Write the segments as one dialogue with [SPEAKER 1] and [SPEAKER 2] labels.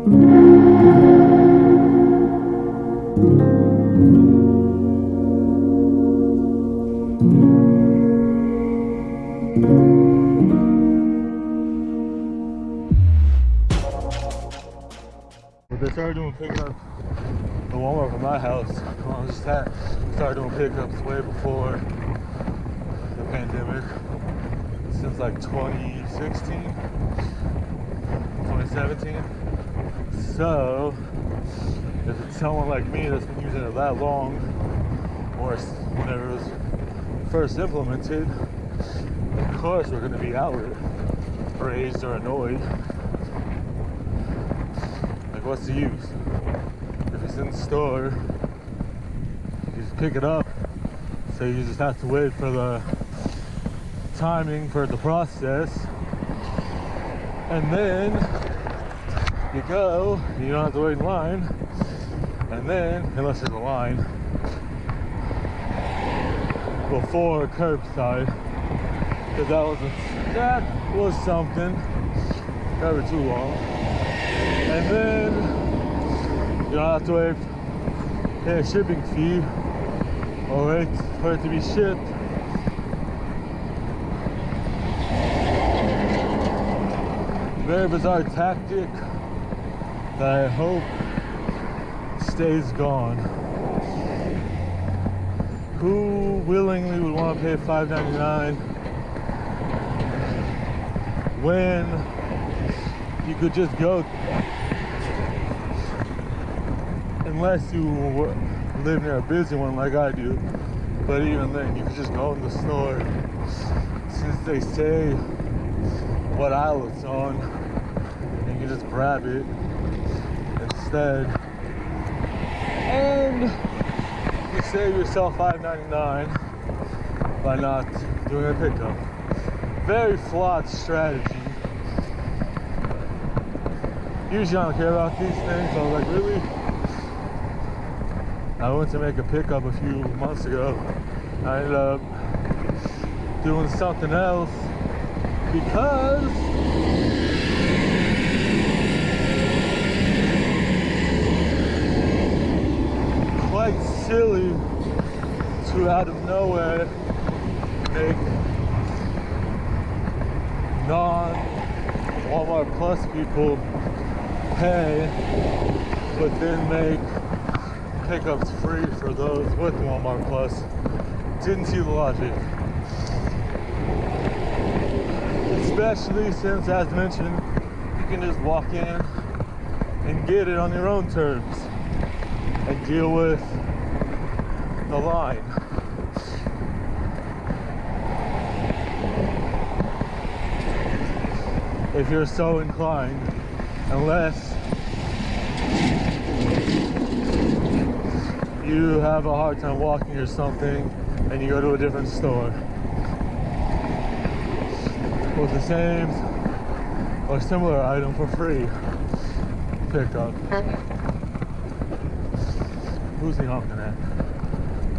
[SPEAKER 1] They started doing pickups, the Walmart from my house, when I was just at, started doing pickups way before the pandemic, since like 2016, 2017. So, if it's someone like me that's been using it that long, or whenever it was first implemented, of course we're going to be outraged or annoyed. Like, what's the use? If it's in the store, you just pick it up, so you just have to wait for the timing for the process, and then you go, you don't have to wait in line, and then, unless there's a line, before curbside, because that was something, never too long. And then you don't have to wait, pay a shipping fee, or wait for it to be shipped. Very bizarre tactic that I hope stays gone. Who willingly would want to pay $5.99 when you could just go? Unless you live near a busy one like I do, but even then, you could just go in the store, since they say what aisle it's on, and you can just grab it instead, and you save yourself $5.99 by not doing a pickup. Very flawed strategy. Usually I don't care about these things, so I was like, really? I went to make a pickup a few months ago. I ended up doing something else because quite silly to out of nowhere make non-Walmart Plus people pay, but then make pickups free for those with Walmart Plus. Didn't see the logic. Especially since, as mentioned, you can just walk in and get it on your own terms and deal with the line. If you're so inclined, unless you have a hard time walking or something and you go to a different store with the same or similar item for free pickup. Who's he honking at?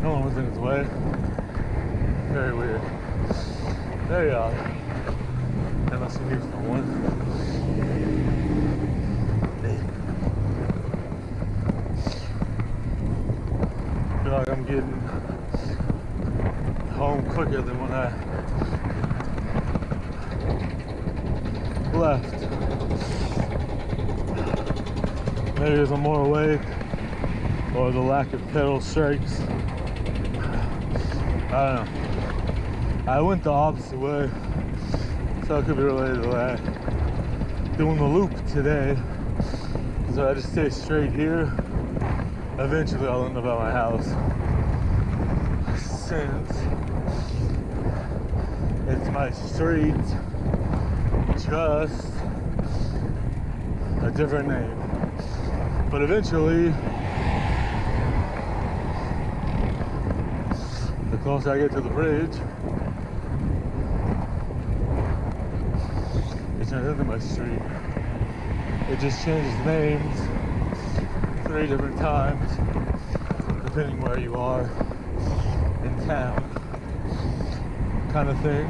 [SPEAKER 1] No one was in his way. Very weird. There you are. Unless you need someone. I feel like I'm getting home quicker than when I left. Maybe because I'm more awake, or the lack of pedal strikes. I don't know. I went the opposite way, so it could be related to that. Doing the loop today, so I just stay straight here. Eventually I'll end up at my house, since it's my street, just a different name. But eventually, the closer I get to the bridge, it turns into my street. It just changes names 3 different times, depending where you are in town, kind of thing.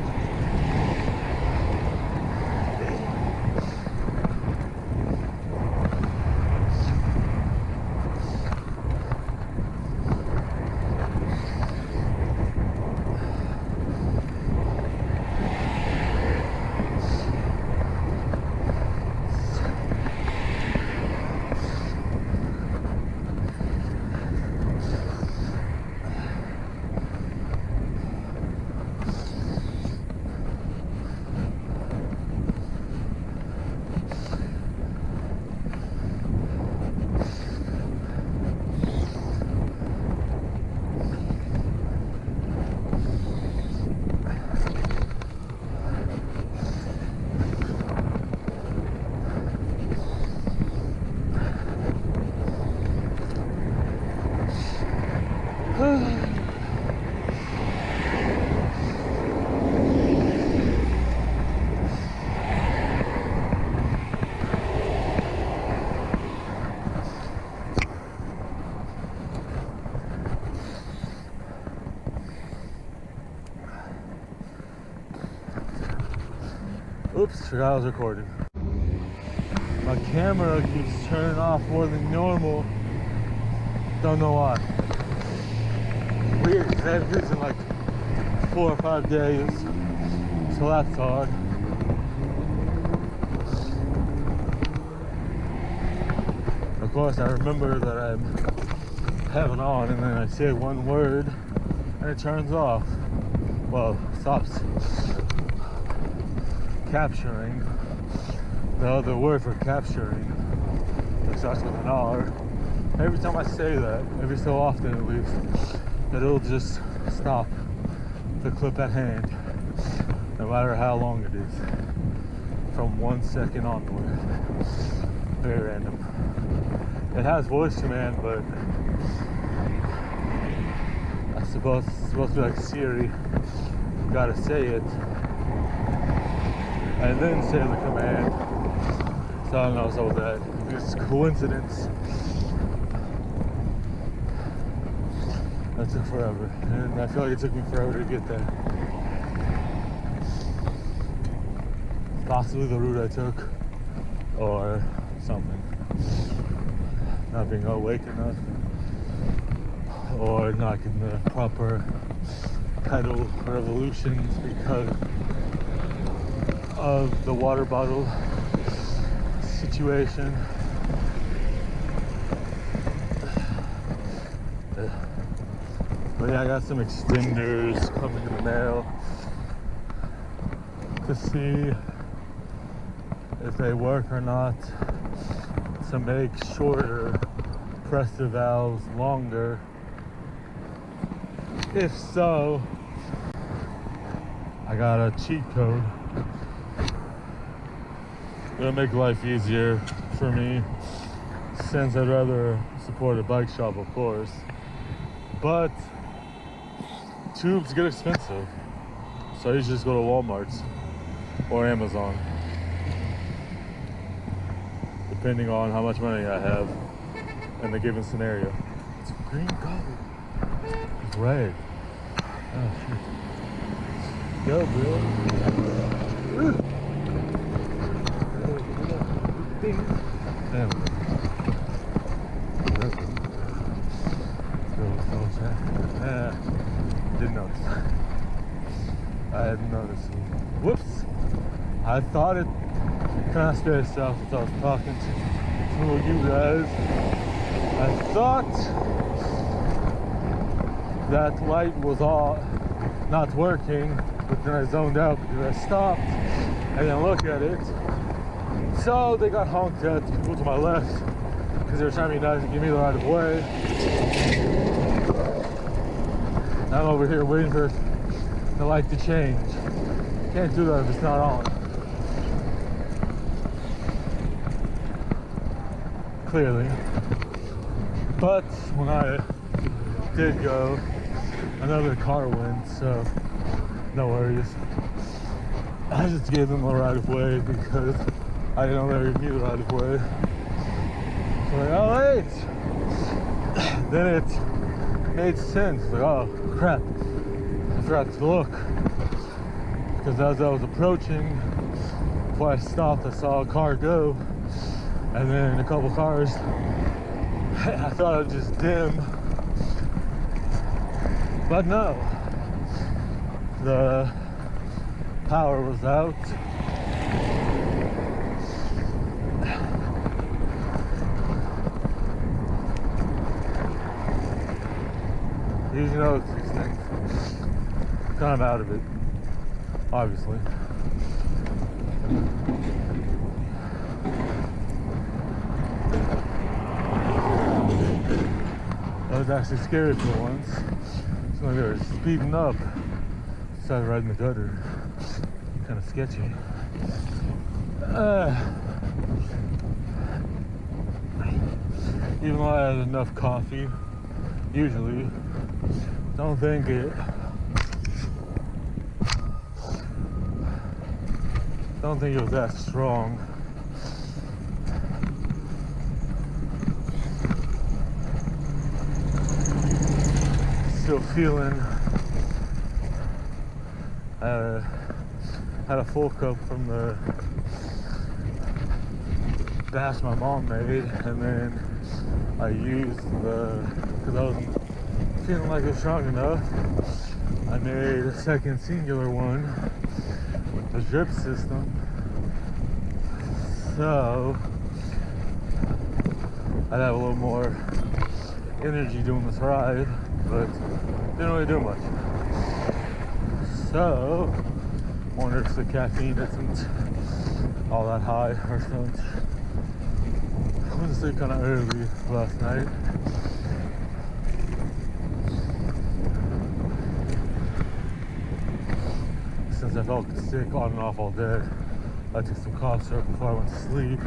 [SPEAKER 1] Oops, forgot I was recording. My camera keeps turning off more than normal. Don't know why. Weird, because I haven't used it in like 4 or 5 days. So that's odd. Of course, I remember that I'm having on, and then I say one word, and it turns off. Well, stops capturing. The other word for capturing, which starts with an R. Every time I say that, every so often at least, it'll just stop the clip at hand, no matter how long it is, from 1 second onward. Very random. It has voice command, but I suppose it's supposed to be like Siri. You gotta say it, and then say the command. So I don't know what's up with that. It's coincidence. That took forever, and I feel like it took me forever to get there. Possibly the route I took, or something. Not being awake enough, or not getting the proper pedal revolutions because of the water bottle situation. But yeah, I got some extenders coming in the mail to see if they work or not, to make shorter, press the valves longer. If so, I got a cheat code. It'll make life easier for me, since I'd rather support a bike shop, of course. But tubes get expensive, so I usually just go to Walmart's or Amazon, depending on how much money I have in the given scenario. It's green gold. It's red. Oh shit. Go, Bill. Damn. Yeah, didn't notice. I hadn't noticed. Whoops. I thought it kind of scared itself as I was talking to you guys. I thought that light was all not working, but then I zoned out because I stopped and didn't look at it. So they got honked at, people to my left, because they were trying to be nice and give me the right of way. I'm over here waiting for the light to change. Can't do that if it's not on. Clearly. But when I did go, another car went, so no worries. I just gave them the right of way because I didn't know they were giving me the right of way. So like, oh wait! Then it made sense. Like, oh crap, I forgot to look. Because as I was approaching, before I stopped, I saw a car go, and then a couple cars. I thought it was just dim, but no, the power was out. Usually notice these things. I'm out of it, obviously. That was actually scary for once. It's like they were speeding up. Started riding the gutter. Kind of sketchy. Even though I had enough coffee, usually, don't think it was that strong. Still feeling had a full cup from the batch my mom made, and then I used because I wasn't feeling like it was strong enough, I made a second singular one with the drip system. So I'd have a little more energy doing this ride, but didn't really do much. So I wonder if the caffeine isn't all that high or something. I went to sleep kind of early last night. Since I felt sick on and off all day, I took some cough syrup before I went to sleep.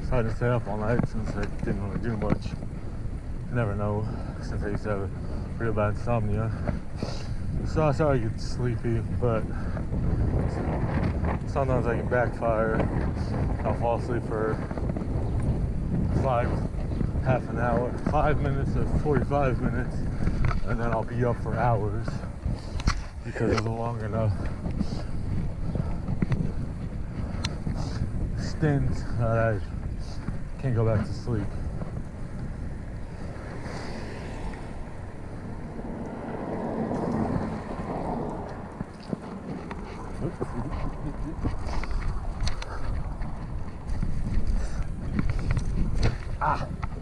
[SPEAKER 1] So I didn't stay up all night since I didn't really do much. You never know, since I used to have real bad insomnia. So I started to get sleepy, but sometimes I can backfire. I'll fall asleep for 5 minutes or 45 minutes, and then I'll be up for hours because it's a long enough stint that I can't go back to sleep.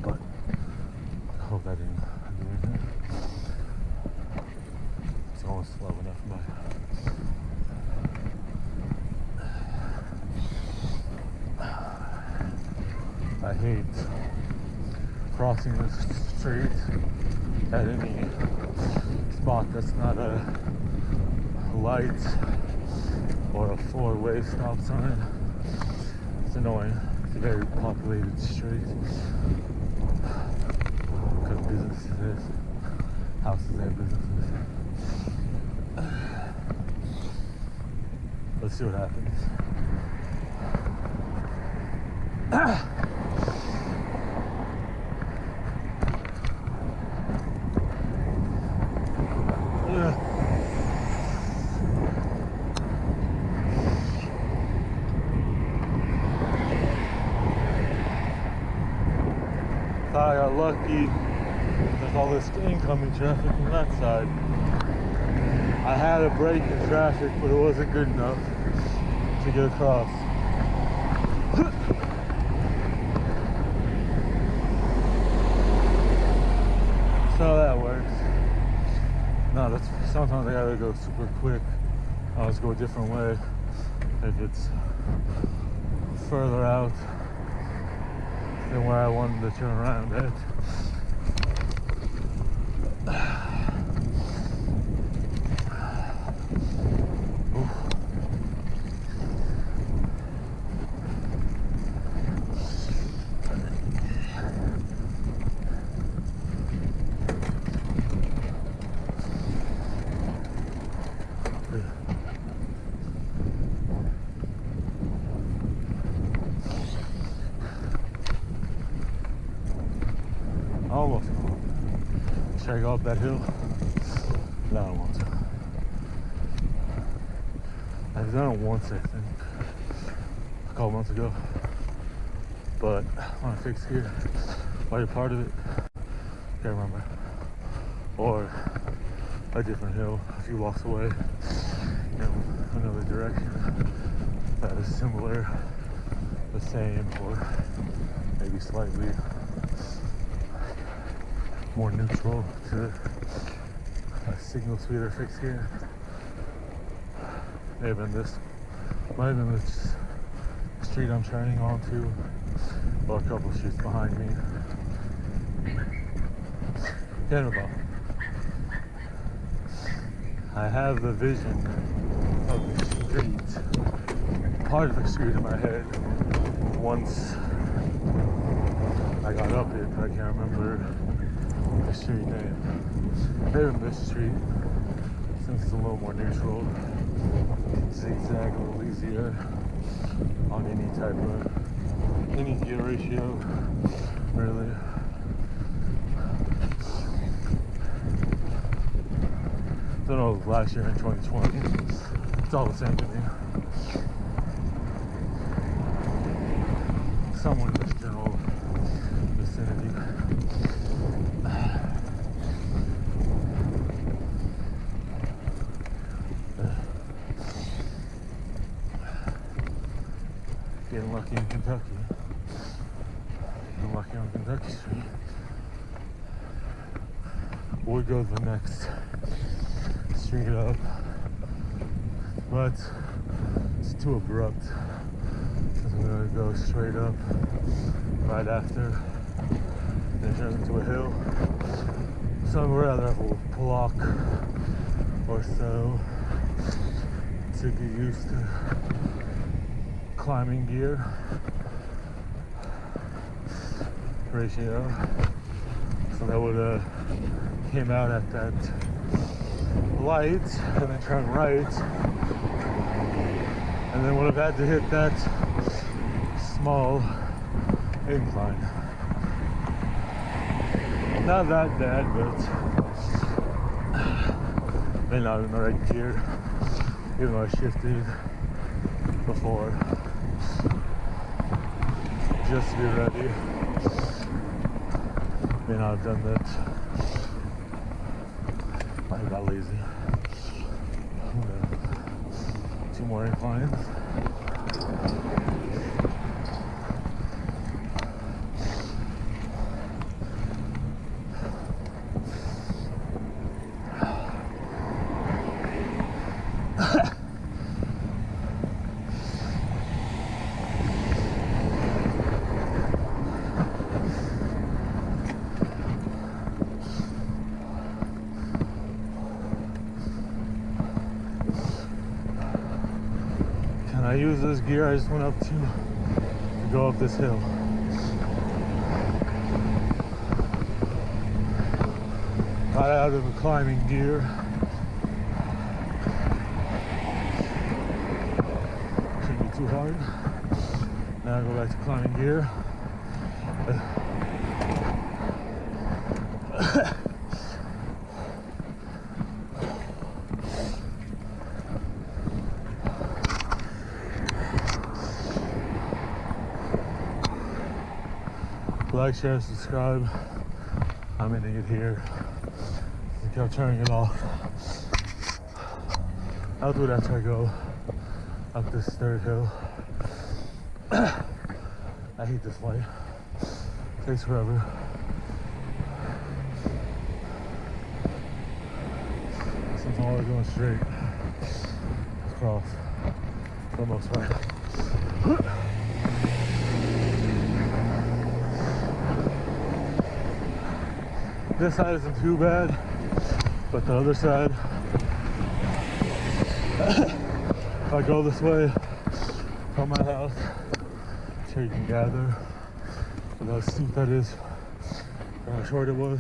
[SPEAKER 1] But I hope I didn't do anything. It's almost slow enough, I hate crossing the street at any spot that's not a light or a four-way stop sign. It's annoying. It's a very populated street. Because businesses, houses have businesses. Let's see what happens. I got lucky with all this incoming traffic from that side. I had a break in traffic, but it wasn't good enough to get across. So that works. No, that's sometimes I gotta go super quick. I'll just go a different way if it's further out than where I wanted to turn around at. Almost. Should I go up that hill? No, I don't want to. I've done it once, I think, a couple months ago. But on a fixed gear, while you're part of it, can't remember. Or a different hill, a few blocks away, in another direction that is similar, the same, or maybe slightly more neutral to a single speed or fixed gear. Might have been this street I'm turning onto, or a couple of streets behind me. Can't I have the vision of the street, part of the street in my head, once I got up it, but I can't remember the street name. Maybe this street, since it's a little more neutral, zigzag a little easier on any gear ratio, really. Don't know last year in 2020. It's all the same to me. Somewhere in this general vicinity. Getting lucky in Kentucky. Getting lucky on Kentucky Street. Would go the next street up, but it's too abrupt. So I'm gonna go straight up right after, then turn into a hill. So I'm rather have a block or so to get used to climbing gear ratio. So that would came out at that light and then turn right, and then would have had to hit that small incline. Not that bad, but may not in the right gear, even though I shifted before, just to be ready. May not have done that. I got lazy. Two more inclines. I use this gear I just went up to go up this hill. Got out of the climbing gear. Shouldn't be too hard. Now I go back to climbing gear. Like, share, subscribe. I'm ending it here. I kept turning it off. I'll do it after I go up this third hill. I hate this light. It takes forever. Since I'm always going straight across for the most part. This side isn't too bad, but the other side, if I go this way from my house, I'm sure you can gather how steep that is, or how short it was.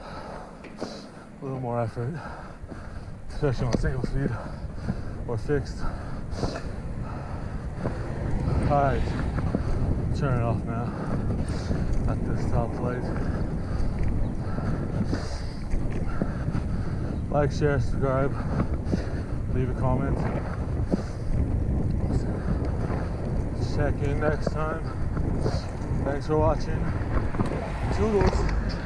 [SPEAKER 1] A little more effort, especially on single speed or fixed. Alright, turn it off now at this top light. Like, share, subscribe, leave a comment. Check in next time. Thanks for watching. Toodles.